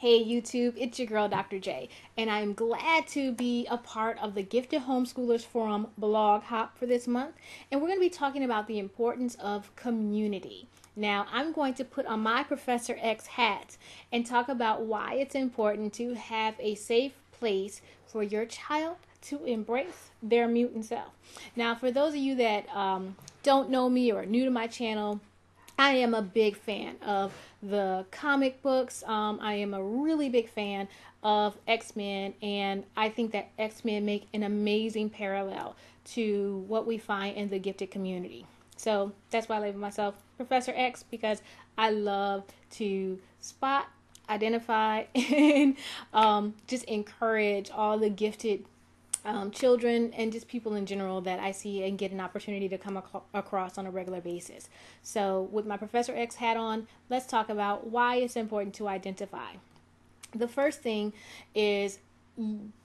Hey YouTube, it's your girl Dr. J, and I'm glad to be a part of the Gifted Homeschoolers Forum blog hop for this month. And we're going to be talking about the importance of community. Now, I'm going to put on my Professor X hat and talk about why it's important to have a safe place for your child to embrace their mutant self. Now, for those of you that don't know me or are new to my channel, I am a big fan of the comic books. I am a really big fan of X-Men, and I think that X-Men make an amazing parallel to what we find in the gifted community. So that's why I label myself Professor X, because I love to spot, identify, and just encourage all the gifted children and just people in general that I see and get an opportunity to come across on a regular basis. So with my Professor X hat on, let's talk about why it's important to identify. The first thing is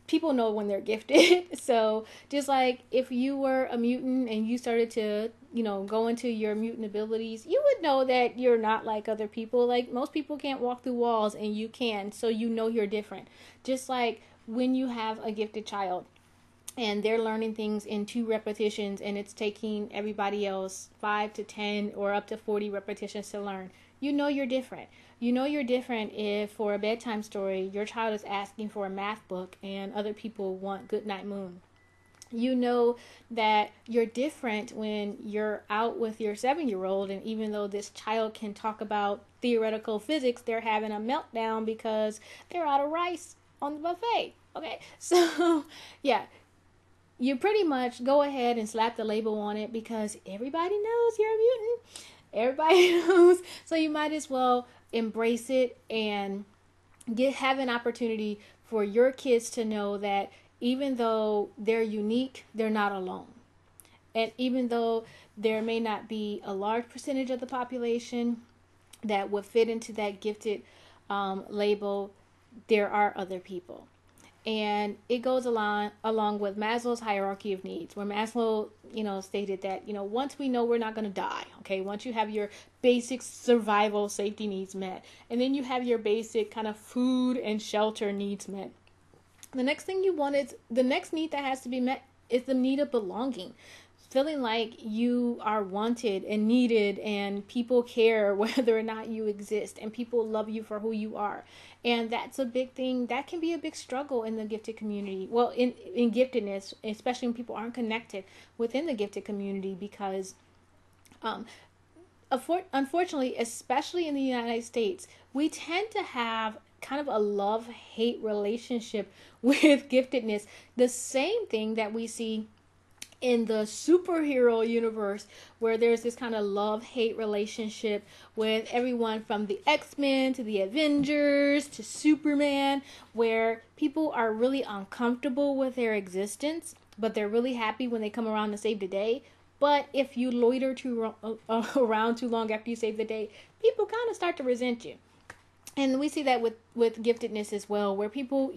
people know when they're gifted. So just like if you were a mutant and you started to, go into your mutant abilities, you would know that you're not like other people. Like most people can't walk through walls and you can, so you know you're different. Just like when you have a gifted child, and they're learning things in 2 repetitions and it's taking everybody else 5 to 10 or up to 40 repetitions to learn. You know you're different. You know you're different if for a bedtime story your child is asking for a math book and other people want Goodnight Moon. You know that you're different when you're out with your 7-year-old, and even though this child can talk about theoretical physics, they're having a meltdown because they're out of rice on the buffet. Okay, so yeah. You pretty much go ahead and slap the label on it because everybody knows you're a mutant. Everybody knows. So you might as well embrace it and have an opportunity for your kids to know that even though they're unique, they're not alone. And even though there may not be a large percentage of the population that would fit into that gifted label, there are other people. And it goes along with Maslow's hierarchy of needs, where Maslow, stated that, once we know we're not going to die, okay, once you have your basic survival safety needs met, and then you have your basic kind of food and shelter needs met, the next thing you want is, the next need that has to be met is the need of belonging. Feeling like you are wanted and needed and people care whether or not you exist and people love you for who you are. And that's a big thing. That can be a big struggle in the gifted community. Well, in giftedness, especially when people aren't connected within the gifted community, because unfortunately, especially in the United States, we tend to have kind of a love-hate relationship with giftedness. The same thing that we see in the superhero universe, where there's this kind of love-hate relationship with everyone from the X-Men to the Avengers to Superman, where people are really uncomfortable with their existence, but they're really happy when they come around to save the day. But if you loiter around too long after you save the day, people kind of start to resent you. And we see that with giftedness as well, where people,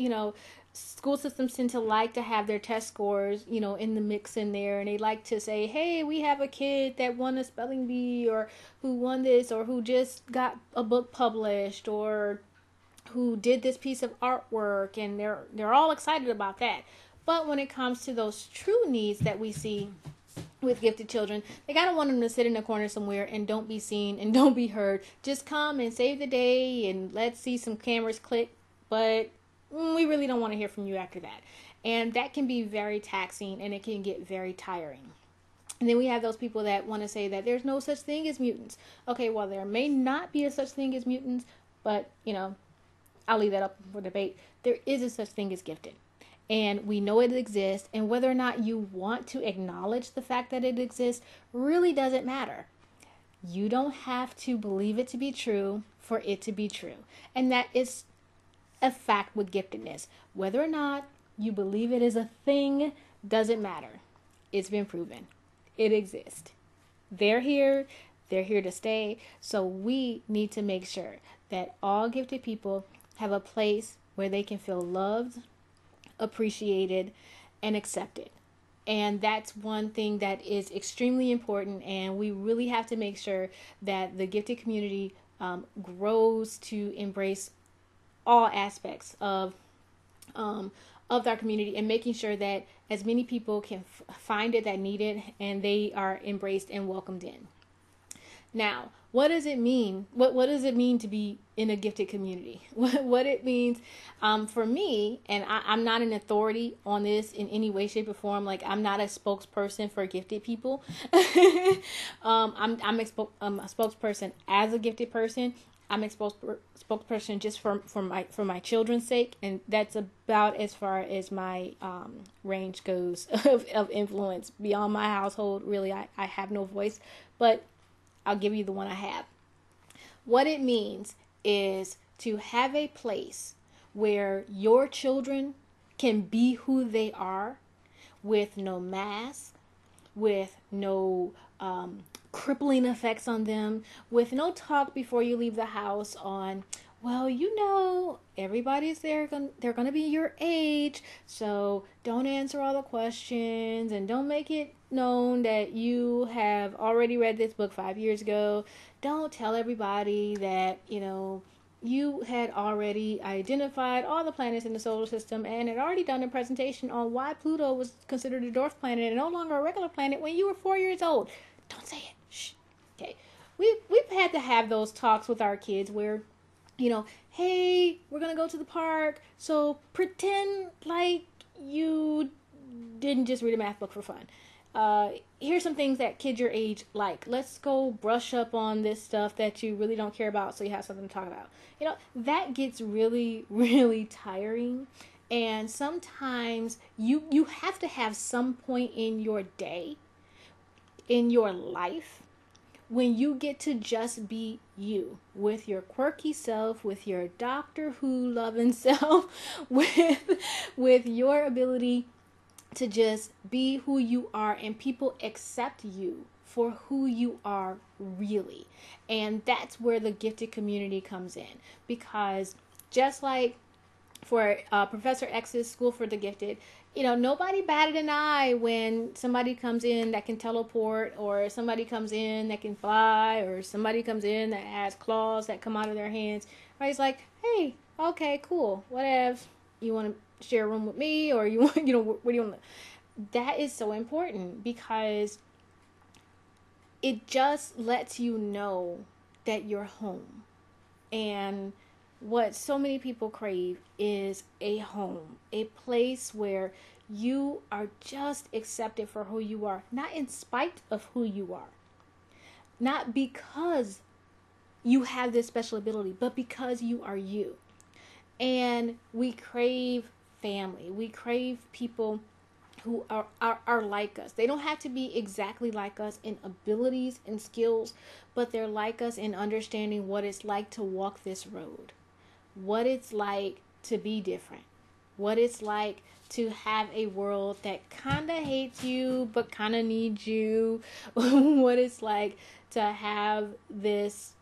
school systems tend to like to have their test scores, in the mix in there. And they like to say, hey, we have a kid that won a spelling bee, or who won this, or who just got a book published, or who did this piece of artwork. And they're all excited about that. But when it comes to those true needs that we see with gifted children, they gotta want them to sit in a corner somewhere and don't be seen and don't be heard. Just come and save the day and let's see some cameras click, but we really don't want to hear from you after that. And that can be very taxing and it can get very tiring. And then we have those people that want to say that there's no such thing as mutants. Okay, well, there may not be a such thing as mutants, but I'll leave that up for debate. There is a such thing as gifted. And we know it exists, and whether or not you want to acknowledge the fact that it exists really doesn't matter. You don't have to believe it to be true for it to be true. And that is a fact with giftedness. Whether or not you believe it is a thing doesn't matter. It's been proven. It exists. They're here to stay. So we need to make sure that all gifted people have a place where they can feel loved, appreciated, and accepted. And that's one thing that is extremely important, and we really have to make sure that the gifted community grows to embrace all aspects of our community, and making sure that as many people can find it that need it, and they are embraced and welcomed in. Now, what does it mean? What does it mean to be in a gifted community? What it means for me, and I'm not an authority on this in any way, shape, or form. Like, I'm not a spokesperson for gifted people. I'm a spokesperson as a gifted person. I'm a spokesperson just for my children's sake, and that's about as far as my range goes of influence. Beyond my household, really, I have no voice, but I'll give you the one I have. What it means is to have a place where your children can be who they are, with no mask, with no crippling effects on them, with no talk before you leave the house on, well, everybody's there, they're going to be your age, so don't answer all the questions, and don't make it known that you have already read this book 5 years ago. Don't tell everybody that, you had already identified all the planets in the solar system and had already done a presentation on why Pluto was considered a dwarf planet and no longer a regular planet when you were 4 years old. Don't say it. Shh. Okay. We've had to have those talks with our kids where, hey, we're going to go to the park, so pretend like you didn't just read a math book for fun. Here's some things that kids your age like. Let's go brush up on this stuff that you really don't care about, so you have something to talk about. That gets really, really tiring. And sometimes you have to have some point in your day, in your life, when you get to just be you, with your quirky self, with your Doctor Who loving self, with your ability to just be who you are, and people accept you for who you are really. And that's where the gifted community comes in, because just like for Professor X's School for the Gifted, nobody batted an eye when somebody comes in that can teleport, or somebody comes in that can fly, or somebody comes in that has claws that come out of their hands. Right? It's like, hey, okay, cool, whatever. You want to share a room with me, or you want, what do you want? That is so important, because it just lets you know that you're home. And what so many people crave is a home, a place where you are just accepted for who you are, not in spite of who you are, not because you have this special ability, but because you are you. And we crave family. We crave people who are like us. They don't have to be exactly like us in abilities and skills, but they're like us in understanding what it's like to walk this road, what it's like to be different, what it's like to have a world that kind of hates you but kind of needs you, what it's like to have this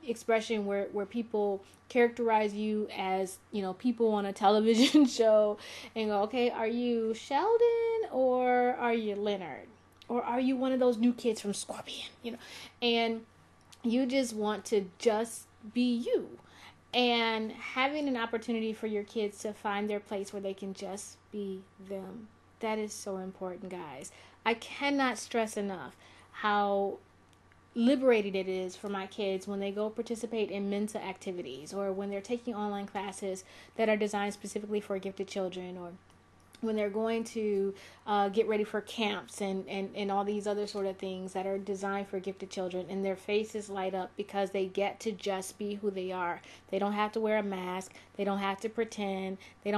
expression where people characterize you as, people on a television show, and go, okay, are you Sheldon or are you Leonard? Or are you one of those new kids from Scorpion? And you just want to just be you. And having an opportunity for your kids to find their place where they can just be them. That is so important, guys. I cannot stress enough how liberated it is for my kids when they go participate in mental activities, or when they're taking online classes that are designed specifically for gifted children, or when they're going to get ready for camps and all these other sort of things that are designed for gifted children, and their faces light up because they get to just be who they are. They don't have to wear a mask. They don't have to pretend. They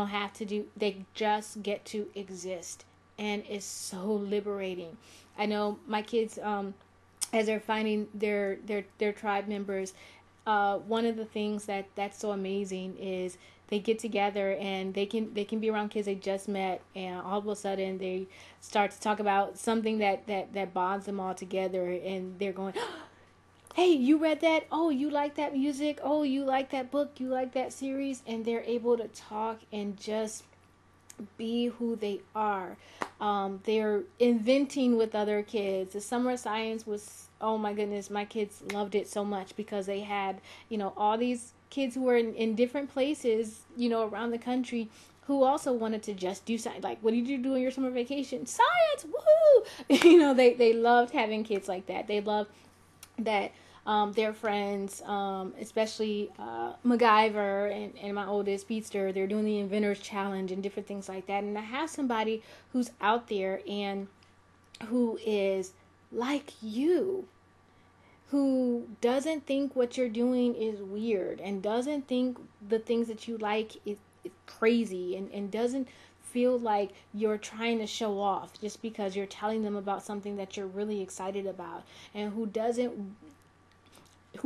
just get to exist. And it's so liberating. I know my kids, as they're finding their tribe members, one of the things that's so amazing is they get together and they can be around kids they just met, and all of a sudden they start to talk about something that bonds them all together, and they're going, hey, you read that? Oh, you like that music? Oh, you like that book? You like that series? And they're able to talk and just be who they are. They're inventing with other kids. The summer science was, oh my goodness, my kids loved it so much because they had, all these kids who were in different places, around the country, who also wanted to just do something. Like, what did you do on your summer vacation? Science, woohoo! They loved having kids like that. They loved that their friends, especially MacGyver and my oldest Speedster, they're doing the Inventors Challenge and different things like that. And to have somebody who's out there and who is like you, who doesn't think what you're doing is weird and doesn't think the things that you like is crazy and doesn't feel like you're trying to show off just because you're telling them about something that you're really excited about, and who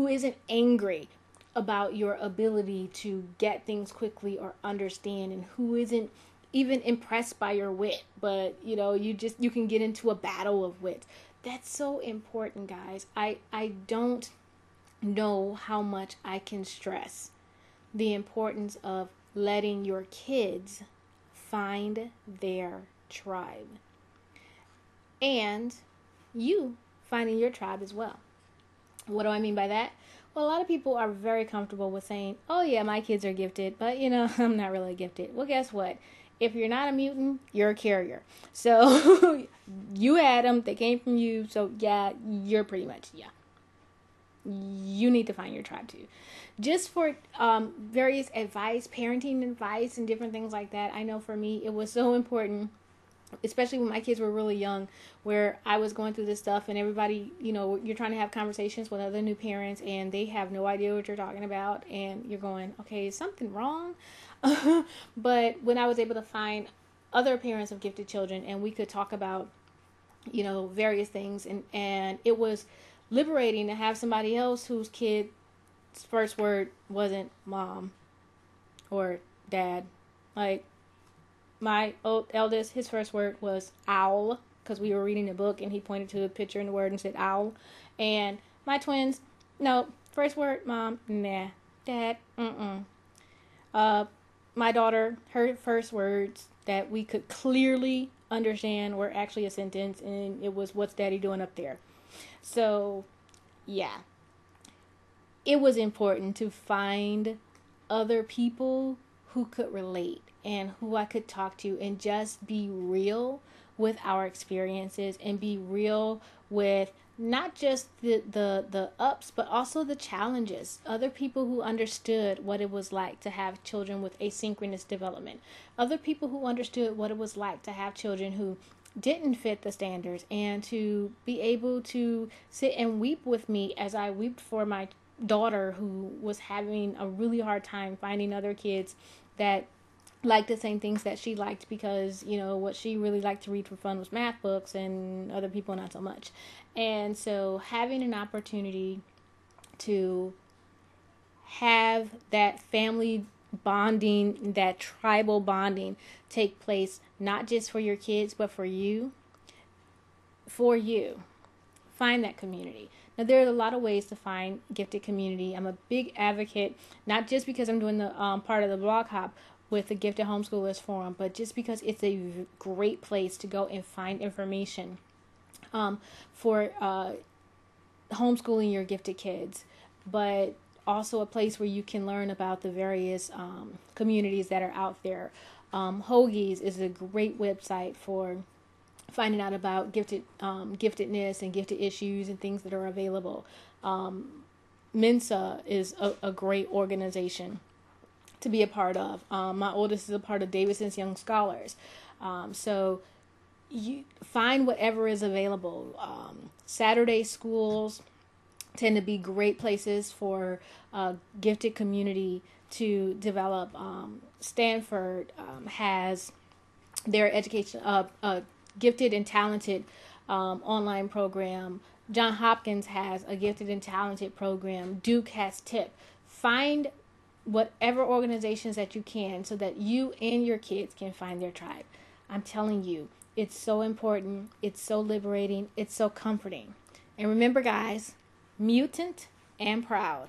isn't angry about your ability to get things quickly or understand, and who isn't even impressed by your wit, but you can get into a battle of wit. That's so important, guys. I don't know how much I can stress the importance of letting your kids find their tribe, and you finding your tribe as well. What do I mean by that? Well, a lot of people are very comfortable with saying, oh yeah, my kids are gifted, but I'm not really gifted. Well, guess what? If you're not a mutant, you're a carrier. So you had them, they came from you. So yeah, you're pretty much, you need to find your tribe too. Just for various advice, parenting advice and different things like that. I know for me, it was so important, especially when my kids were really young, where I was going through this stuff and everybody, you're trying to have conversations with other new parents and they have no idea what you're talking about. And you're going, okay, is something wrong? But when I was able to find other parents of gifted children and we could talk about, various things, and it was liberating to have somebody else whose kid's first word wasn't mom or dad. Like my eldest, his first word was owl, because we were reading a book and he pointed to a picture in the word and said owl. And my twins, no, first word mom, nah, dad, my daughter, her first words that we could clearly understand were actually a sentence, and it was, what's daddy doing up there? So, yeah. It was important to find other people who could relate and who I could talk to and just be real with our experiences and be real with not just the ups, but also the challenges. Other people who understood what it was like to have children with asynchronous development. Other people who understood what it was like to have children who didn't fit the standards, and to be able to sit and weep with me as I wept for my daughter who was having a really hard time finding other kids that liked the same things that she liked, because what she really liked to read for fun was math books and other people not so much. And so having an opportunity to have that family bonding, that tribal bonding take place, not just for your kids but for you, find that community. Now, there are a lot of ways to find gifted community. I'm a big advocate, not just because I'm doing the part of the blog hop with the Gifted Homeschoolers Forum, but just because it's a great place to go and find information for homeschooling your gifted kids, but also a place where you can learn about the various communities that are out there. Hoagie's is a great website for finding out about giftedness and gifted issues and things that are available. Mensa is a great organization to be a part of. My oldest is a part of Davidson's Young Scholars. So you find whatever is available. Saturday schools tend to be great places for gifted community to develop. Stanford has their education, gifted and talented online program. Johns Hopkins has a gifted and talented program. Duke has TIP. Find whatever organizations that you can so that you and your kids can find their tribe. I'm telling you, it's so important. It's so liberating. It's so comforting. And remember, guys, mutant and proud.